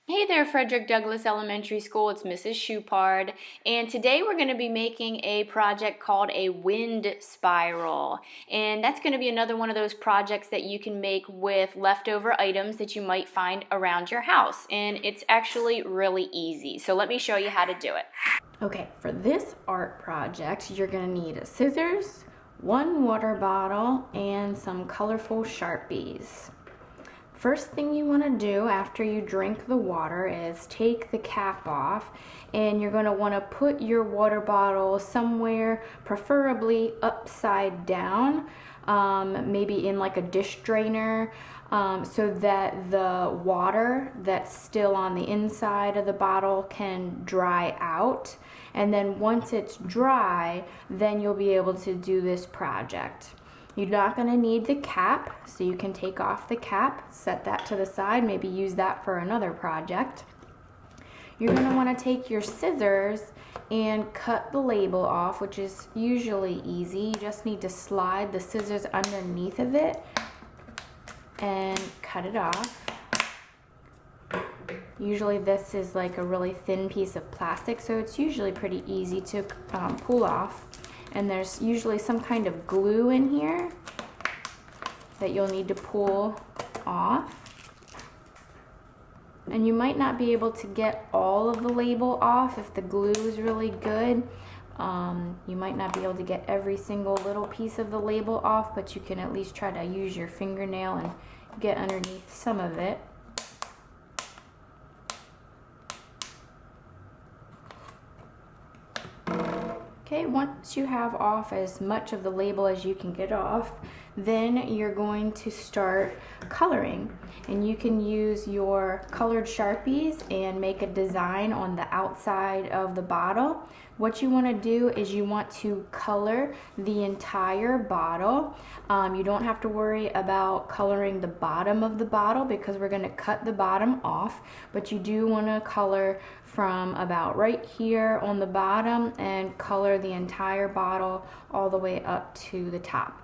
Hey there, Frederick Douglass Elementary School. It's Mrs. Shoupard, and today we're going to be making a project called a wind spiral. And that's going to be another one of those projects that you can make with leftover items that you might find around your house. And it's actually really easy. So let me show you how to do it. Okay, for this art project, you're going to need scissors, one water bottle, and some colorful Sharpies. First thing you want to do after you drink the water is take the cap off, and you're going to want to put your water bottle somewhere, preferably upside down, maybe in like a dish drainer, so that the water that's still on the inside of the bottle can dry out. And then once it's dry, then you'll be able to do this project. You're not going to need the cap, so you can take off the cap, set that to the side, maybe use that for another project. You're going to want to take your scissors and cut the label off, which is usually easy. You just need to slide the scissors underneath of it and cut it off. Usually this is like a really thin piece of plastic, so it's usually pretty easy to pull off. And there's usually some kind of glue in here that you'll need to pull off. And you might not be able to get all of the label off if the glue is really good. You might not be able to get every single little piece of the label off, but you can at least try to use your fingernail and get underneath some of it. Okay, once you have off as much of the label as you can get off, then you're going to start coloring. And you can use your colored Sharpies and make a design on the outside of the bottle. What you want to do is you want to color the entire bottle. You don't have to worry about coloring the bottom of the bottle because we're going to cut the bottom off, but you do want to color from about right here on the bottom and color the entire bottle all the way up to the top.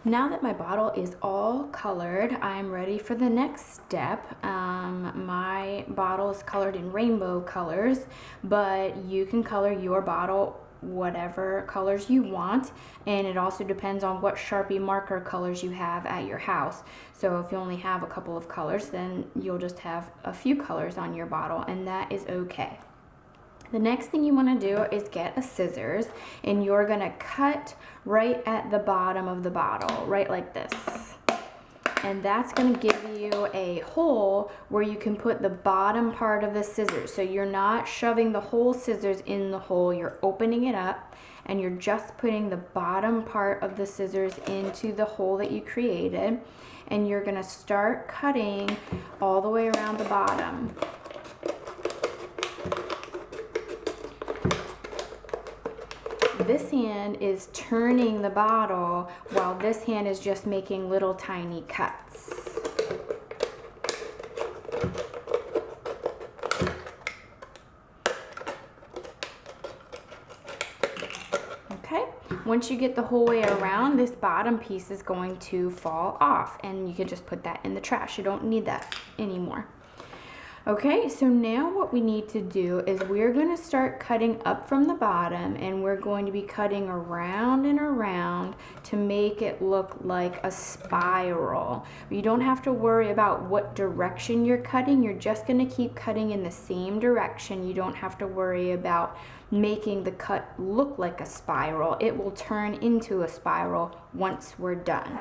Now that my bottle is all colored, I'm ready for the next step. My bottle is colored in rainbow colors, but you can color your bottle whatever colors you want, and it also depends on what Sharpie marker colors you have at your house. So if you only have a couple of colors, then you'll just have a few colors on your bottle, and that is okay. The next thing you want to do is get a scissors, and you're going to cut right at the bottom of the bottle, right like this. And that's going to give you a hole where you can put the bottom part of the scissors. So you're not shoving the whole scissors in the hole, you're opening it up, and you're just putting the bottom part of the scissors into the hole that you created. And you're going to start cutting all the way around the bottom. This hand is turning the bottle while this hand is just making little tiny cuts. Okay, once you get the whole way around, this bottom piece is going to fall off, and you can just put that in the trash. You don't need that anymore. Okay, so now what we need to do is we're going to start cutting up from the bottom, and we're going to be cutting around and around to make it look like a spiral. You don't have to worry about what direction you're cutting. You're just going to keep cutting in the same direction. You don't have to worry about making the cut look like a spiral. It will turn into a spiral once we're done.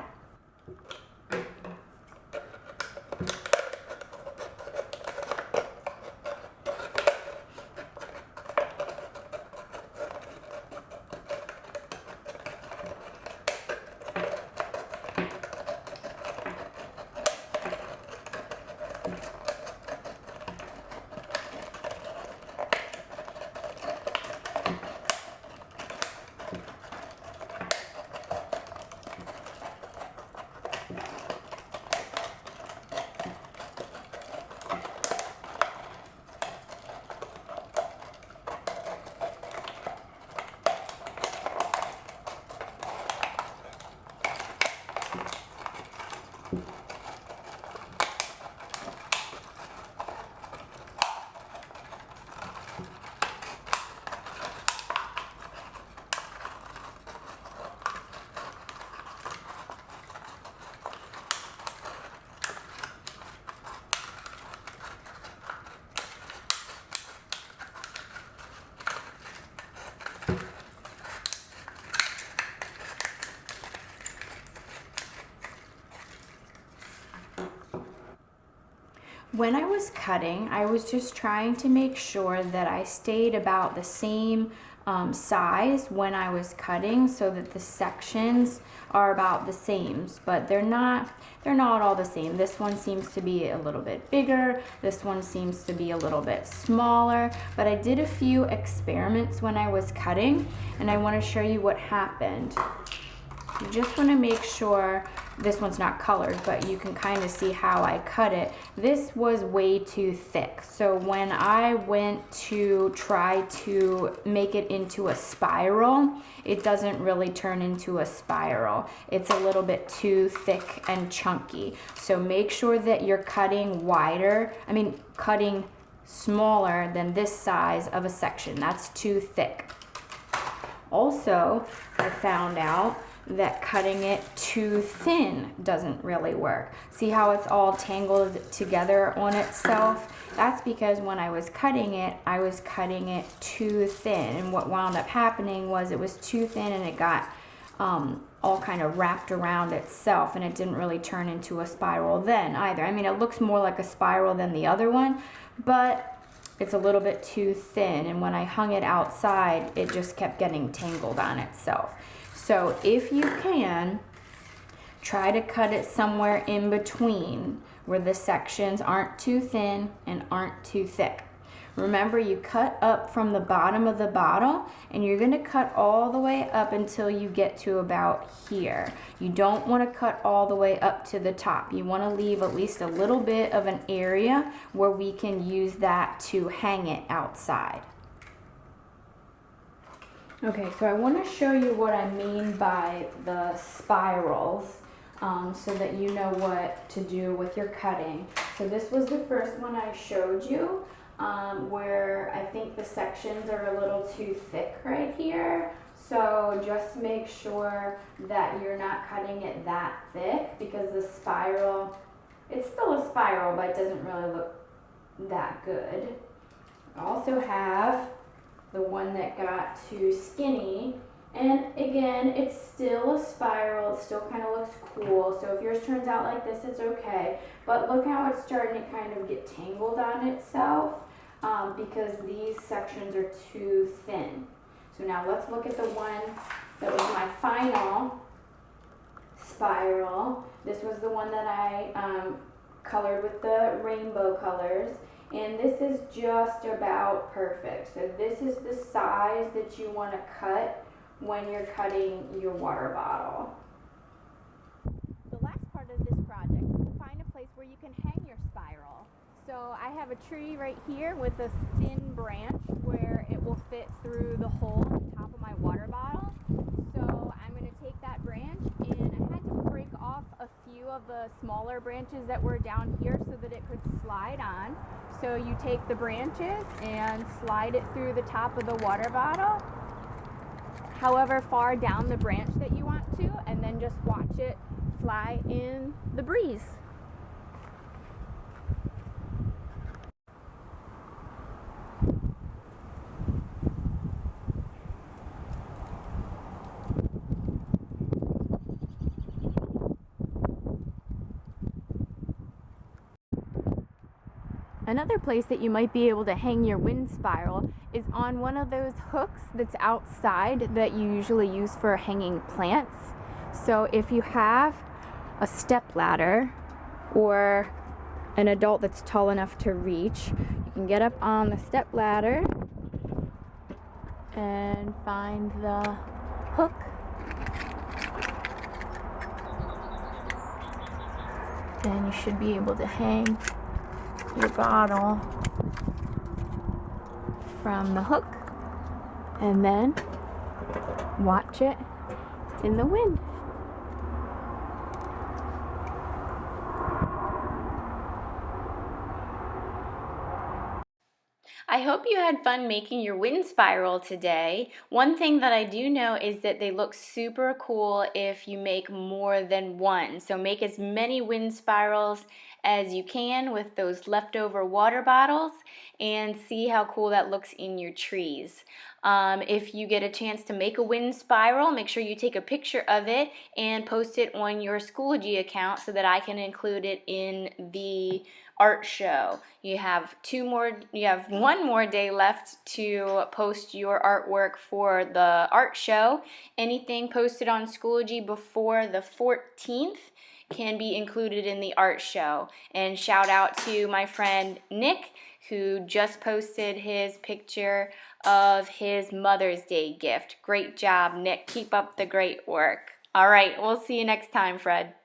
When I was cutting, I was just trying to make sure that I stayed about the same size when I was cutting, so that the sections are about the same, but they're not all the same. This one seems to be a little bit bigger, this one seems to be a little bit smaller, but I did a few experiments when I was cutting, and I want to show you what happened. You just want to make sure, this one's not colored, but you can kind of see how I cut it. This was way too thick. So when I went to try to make it into a spiral, it doesn't really turn into a spiral. It's a little bit too thick and chunky. So make sure that you're cutting cutting smaller than this size of a section. That's too thick. Also, I found out that cutting it too thin doesn't really work. See how it's all tangled together on itself? That's because when I was cutting it too thin, and what wound up happening was it was too thin, and it got all kind of wrapped around itself, and it didn't really turn into a spiral then either. I mean, it looks more like a spiral than the other one, but it's a little bit too thin, and when I hung it outside, it just kept getting tangled on itself. So if you can, try to cut it somewhere in between where the sections aren't too thin and aren't too thick. Remember, you cut up from the bottom of the bottle, and you're going to cut all the way up until you get to about here. You don't want to cut all the way up to the top. You want to leave at least a little bit of an area where we can use that to hang it outside. Okay, so I want to show you what I mean by the spirals, so that you know what to do with your cutting. So this was the first one I showed you, where I think the sections are a little too thick right here. So just make sure that you're not cutting it that thick, because the spiral, it's still a spiral, but it doesn't really look that good. I also have the one that got too skinny. And again, it's still a spiral, it still kind of looks cool. So if yours turns out like this, it's okay. But look how it's starting to kind of get tangled on itself, because these sections are too thin. So now let's look at the one that was my final spiral. This was the one that I colored with the rainbow colors. And this is just about perfect. So this is the size that you want to cut when you're cutting your water bottle. The last part of this project is to find a place where you can hang your spiral. So I have a tree right here with a thin branch where it will fit through the hole at the top of my water bottle. So I'm going to take that branch, and I had to break off a few of the smaller branches that were down here so that it could slide on. So you take the branches and slide it through the top of the water bottle, however far down the branch that you want to, and then just watch it fly in the breeze. Another place that you might be able to hang your wind spiral is on one of those hooks that's outside that you usually use for hanging plants. So if you have a step ladder or an adult that's tall enough to reach, you can get up on the step ladder and find the hook. And you should be able to hang your bottle from the hook and then watch it in the wind. I hope you had fun making your wind spiral today. One thing that I do know is that they look super cool if you make more than one. So make as many wind spirals as you can with those leftover water bottles and see how cool that looks in your trees. If you get a chance to make a wind spiral, make sure you take a picture of it and post it on your Schoology account so that I can include it in the art show. You have one more day left to post your artwork for the art show. Anything posted on Schoology before the 14th can be included in the art show. And shout out to my friend Nick, who just posted his picture of his Mother's Day gift. Great job, Nick. Keep up the great work. All right, we'll see you next time, Fred.